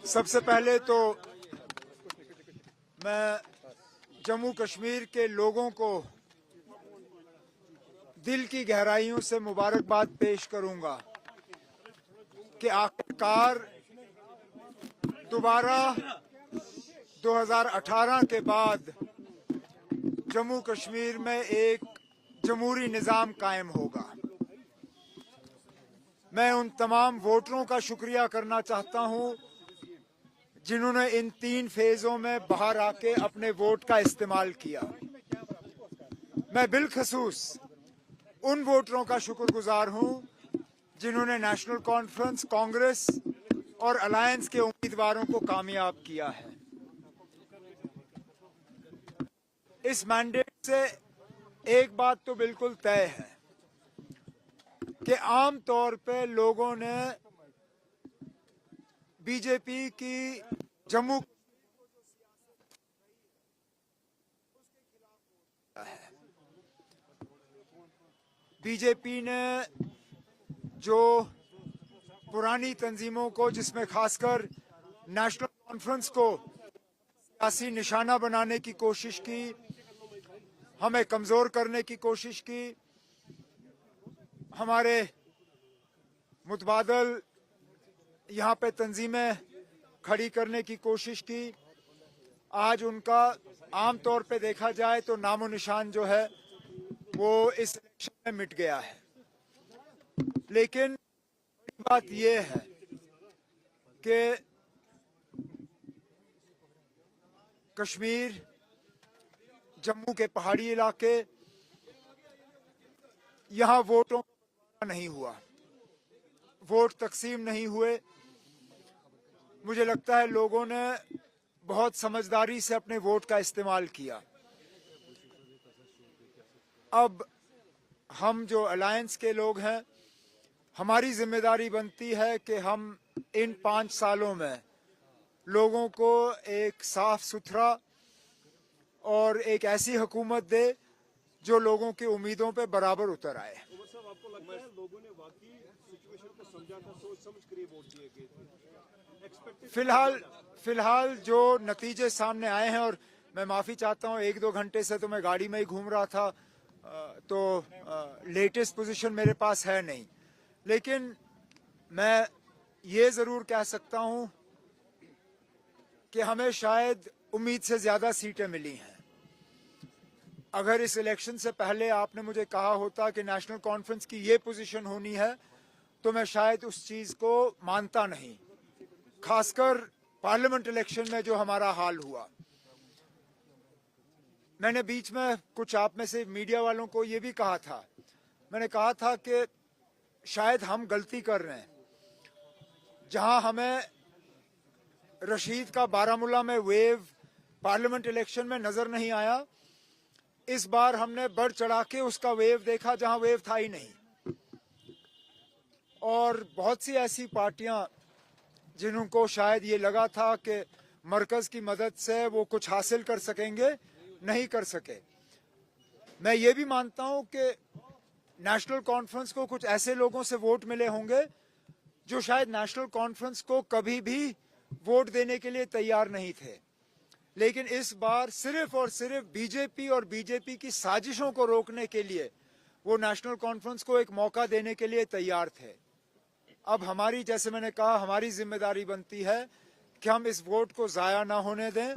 सबसे पहले तो मैं जम्मू कश्मीर के लोगों को दिल की गहराइयों से मुबारकबाद पेश करूंगा कि आखिरकार दोबारा 2018 के बाद जम्मू कश्मीर में एक जमहूरी निज़ाम कायम होगा। मैं उन तमाम वोटरों का शुक्रिया करना चाहता हूं जिन्होंने इन 3 फेज़ों में बाहर आके अपने वोट का इस्तेमाल किया। मैं बिलखसूस उन वोटरों का शुक्रगुजार हूं जिन्होंने नेशनल कॉन्फ्रेंस, कांग्रेस और अलायंस के उम्मीदवारों को कामयाब किया है। इस मैंडेट से एक बात तो बिल्कुल तय है कि आम तौर पे लोगों ने बीजेपी की जम्मू बीजेपी ने जो पुरानी तंजीमों को, जिसमें खासकर नेशनल कॉन्फ्रेंस को सियासी निशाना बनाने की कोशिश की, हमें कमजोर करने की कोशिश की, हमारे मुतबादल यहाँ पे तंजीमें खड़ी करने की कोशिश की, आज उनका आम तौर पे देखा जाए तो नामो निशान जो है वो इस इलेक्शन में मिट गया है। लेकिन बात यह है कि कश्मीर, जम्मू के पहाड़ी इलाके, यहाँ वोटों का नहीं हुआ, वोट तकसीम नहीं हुए। मुझे लगता है लोगों ने बहुत समझदारी से अपने वोट का इस्तेमाल किया। अब हम जो अलायंस के लोग हैं, हमारी जिम्मेदारी बनती है कि हम इन 5 सालों में लोगों को एक साफ सुथरा और एक ऐसी हुकूमत दे जो लोगों की उम्मीदों पे बराबर उतर आए। आपको लगता है लोगों ने वाकई सिचुएशन को समझा था, सोच समझ कर वोट दिए गए थे? फिलहाल जो नतीजे सामने आए हैं, और मैं माफी चाहता हूं 1-2 घंटे से तो मैं गाड़ी में ही घूम रहा था, तो लेटेस्ट पोजीशन मेरे पास है नहीं, लेकिन मैं ये जरूर कह सकता हूं कि हमें शायद उम्मीद से ज्यादा सीटें मिली हैं। अगर इस इलेक्शन से पहले आपने मुझे कहा होता कि नेशनल कॉन्फ्रेंस की ये पोजीशन होनी है तो मैं शायद उस चीज को मानता नहीं, खासकर पार्लियामेंट इलेक्शन में जो हमारा हाल हुआ। मैंने बीच में कुछ आप में से मीडिया वालों को ये भी कहा था, मैंने कहा था कि शायद हम गलती कर रहे हैं। जहां हमें रशीद का बारामूला में वेव पार्लियामेंट इलेक्शन में नजर नहीं आया, इस बार हमने बढ़ चढ़ा के उसका वेव देखा जहां वेव था ही नहीं। और बहुत सी ऐसी पार्टियां जिनको शायद ये लगा था कि मरकज की मदद से वो कुछ हासिल कर सकेंगे, नहीं कर सके। मैं ये भी मानता हूं कि नेशनल कॉन्फ्रेंस को कुछ ऐसे लोगों से वोट मिले होंगे जो शायद नेशनल कॉन्फ्रेंस को कभी भी वोट देने के लिए तैयार नहीं थे, लेकिन इस बार सिर्फ और सिर्फ बीजेपी और बीजेपी की साजिशों को रोकने के लिए वो नेशनल कॉन्फ्रेंस को एक मौका देने के लिए तैयार थे। अब हमारी, जैसे मैंने कहा, हमारी जिम्मेदारी बनती है कि हम इस वोट को जाया ना होने दें।